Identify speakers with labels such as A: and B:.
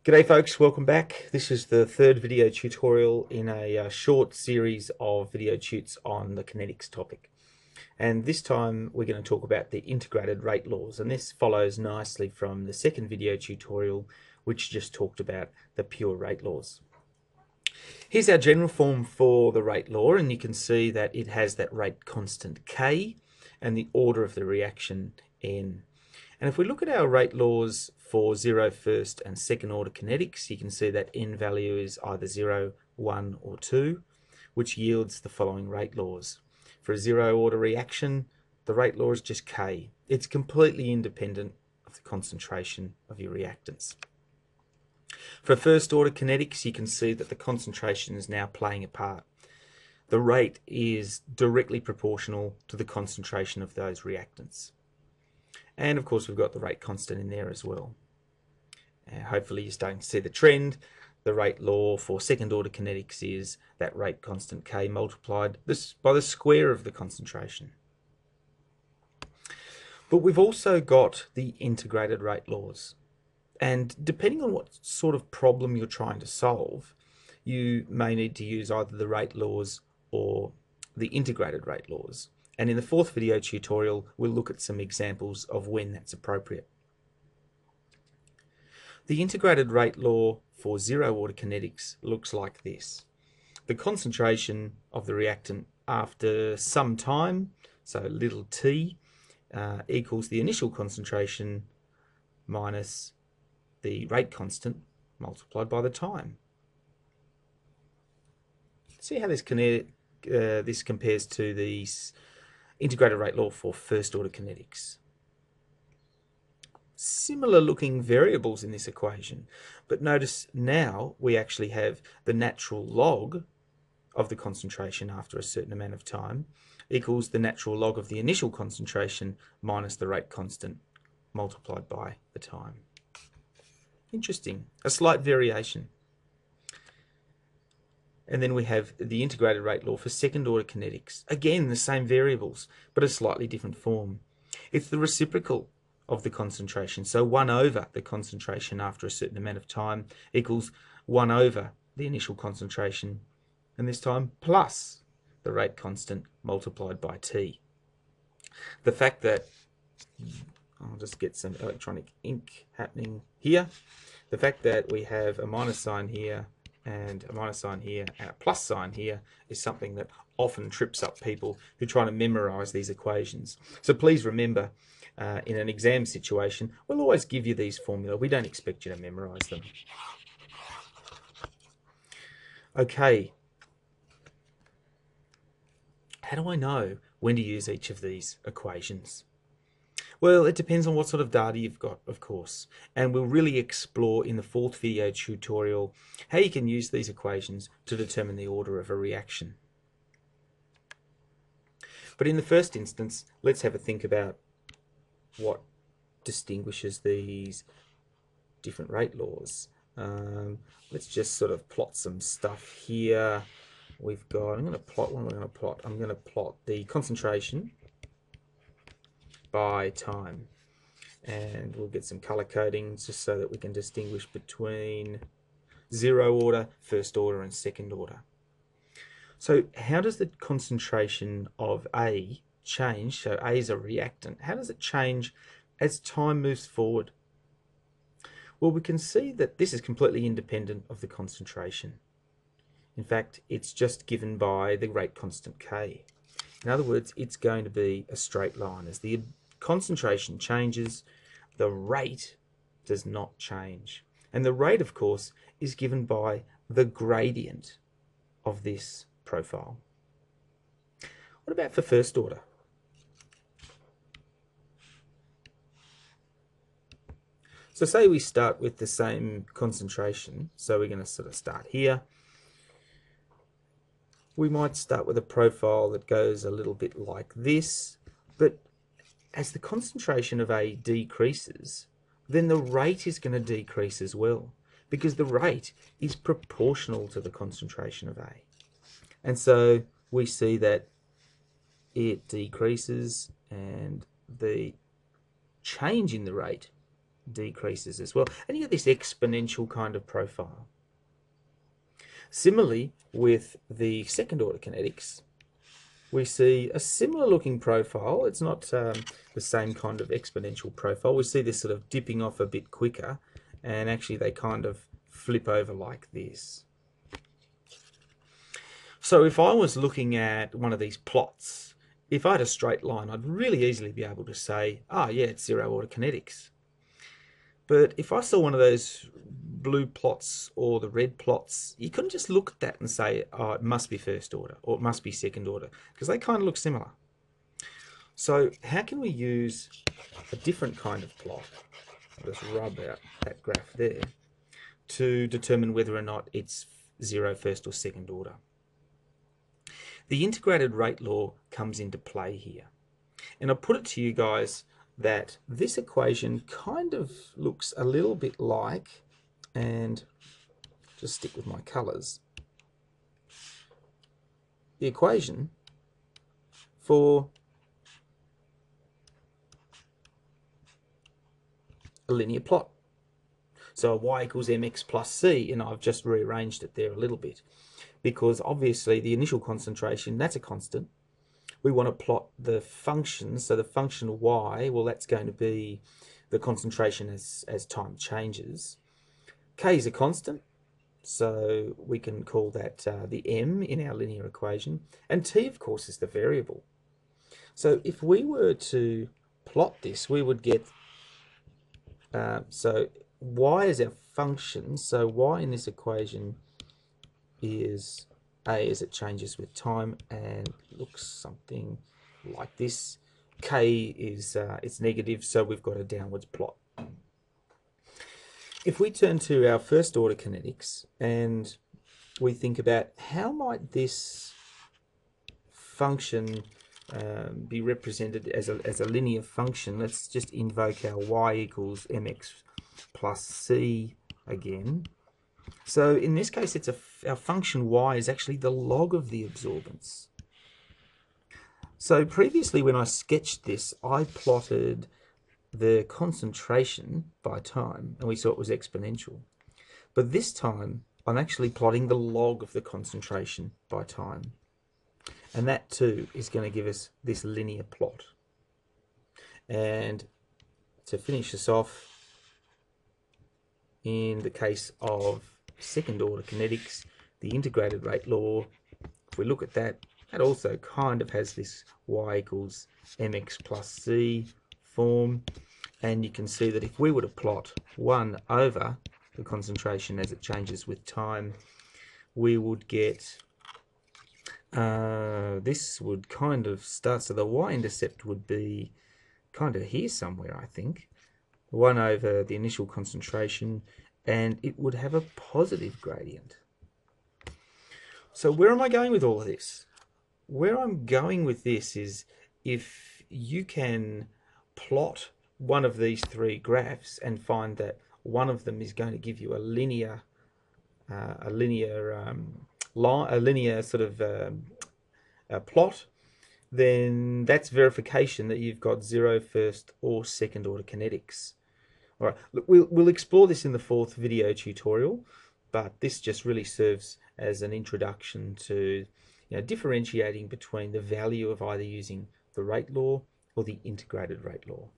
A: G'day folks, welcome back. This is the third video tutorial in a short series of video tutes on the kinetics topic. And this time we're going to talk about the integrated rate laws, and this follows nicely from the second video tutorial which just talked about the pure rate laws. Here's our general form for the rate law, and you can see that it has that rate constant K and the order of the reaction N. And if we look at our rate laws for first and second order kinetics, you can see that N value is either 0, 1 or 2, which yields the following rate laws. For a zero order reaction, the rate law is just K. It's completely independent of the concentration of your reactants. For first order kinetics, you can see that the concentration is now playing a part. The rate is directly proportional to the concentration of those reactants. And of course we've got the rate constant in there as well. Hopefully you're starting to see the trend. The rate law for second order kinetics is that rate constant K multiplied by the square of the concentration. But we've also got the integrated rate laws. And depending on what sort of problem you're trying to solve, you may need to use either the rate laws or the integrated rate laws. And in the fourth video tutorial, we'll look at some examples of when that's appropriate. The integrated rate law for zero order kinetics looks like this. The concentration of the reactant after some time, so little t, equals the initial concentration minus the rate constant multiplied by the time. See how this compares to the integrated rate law for first order kinetics. Similar looking variables in this equation, but notice now we actually have the natural log of the concentration after a certain amount of time equals the natural log of the initial concentration minus the rate constant multiplied by the time. Interesting, a slight variation. And then we have the integrated rate law for second order kinetics. Again, the same variables, but a slightly different form. It's the reciprocal of the concentration. So 1 over the concentration after a certain amount of time equals 1 over the initial concentration, and this time plus the rate constant multiplied by T. The fact that, I'll just get some electronic ink happening here, the fact that we have a minus sign here and a minus sign here and a plus sign here is something that often trips up people who try to memorize these equations. So please remember, in an exam situation, we'll always give you these formula. We don't expect you to memorize them. Okay. How do I know when to use each of these equations? Well, it depends on what sort of data you've got, of course, and we'll really explore in the fourth video tutorial how you can use these equations to determine the order of a reaction. But in the first instance, let's have a think about what distinguishes these different rate laws. Let's just sort of plot some stuff here. We've got, I'm going to plot the concentration by time, and we'll get some color coding just so that we can distinguish between zero order, first order and second order. So how does the concentration of A change? So A is a reactant. How does it change as time moves forward? Well, we can see that this is completely independent of the concentration. In fact, it's just given by the rate constant K. In other words, it's going to be a straight line. As the concentration changes, the rate does not change. And the rate, of course, is given by the gradient of this profile. What about for first order? So say we start with the same concentration. So we're going to sort of start here. We might start with a profile that goes a little bit like this, but as the concentration of A decreases, then the rate is going to decrease as well, because the rate is proportional to the concentration of A. And so we see that it decreases and the change in the rate decreases as well. And you get this exponential kind of profile. Similarly, with the second order kinetics, we see a similar looking profile. It's not the same kind of exponential profile. We see this sort of dipping off a bit quicker, and actually they kind of flip over like this. So if I was looking at one of these plots, if I had a straight line, I'd really easily be able to say, ah, yeah, it's zero order kinetics. But if I saw one of those blue plots or the red plots, you couldn't just look at that and say, oh, it must be first order or it must be second order, because they kind of look similar. So how can we use a different kind of plot, I'll just rub out that graph there, to determine whether or not it's zero first or second order? The integrated rate law comes into play here. And I'll put it to you guys that this equation kind of looks a little bit like, and just stick with my colours, the equation for a linear plot. So y equals mx plus c, and I've just rearranged it there a little bit, because obviously the initial concentration, that's a constant. We want to plot the function, so the function y, well, that's going to be the concentration as time changes. K is a constant, so we can call that the m in our linear equation, and t, of course, is the variable. So if we were to plot this, we would get, so y is our function, so y in this equation is a as it changes with time, and looks something like this. K is it's negative, so we've got a downwards plot. If we turn to our first order kinetics and we think about how might this function be represented as a linear function, let's just invoke our y equals mx plus c again. So in this case, it's our function y is actually the log of the absorbance. So previously when I sketched this, I plotted the concentration by time, and we saw it was exponential. But this time, I'm actually plotting the log of the concentration by time. And that too is going to give us this linear plot. And to finish this off, in the case of second order kinetics, the integrated rate law, if we look at that, that also kind of has this y equals mx plus c form. And you can see that if we were to plot 1 over the concentration as it changes with time, we would get, this would kind of start, so the y-intercept would be kind of here somewhere, I think, 1 over the initial concentration, and it would have a positive gradient. So where am I going with all of this? Where I'm going with this is, if you can plot one of these three graphs and find that one of them is going to give you a linear sort of plot, then that's verification that you've got zero first or second order kinetics. All right, look, we'll explore this in the fourth video tutorial, but this just really serves as an introduction to differentiating between the value of either using the rate law or the integrated rate law.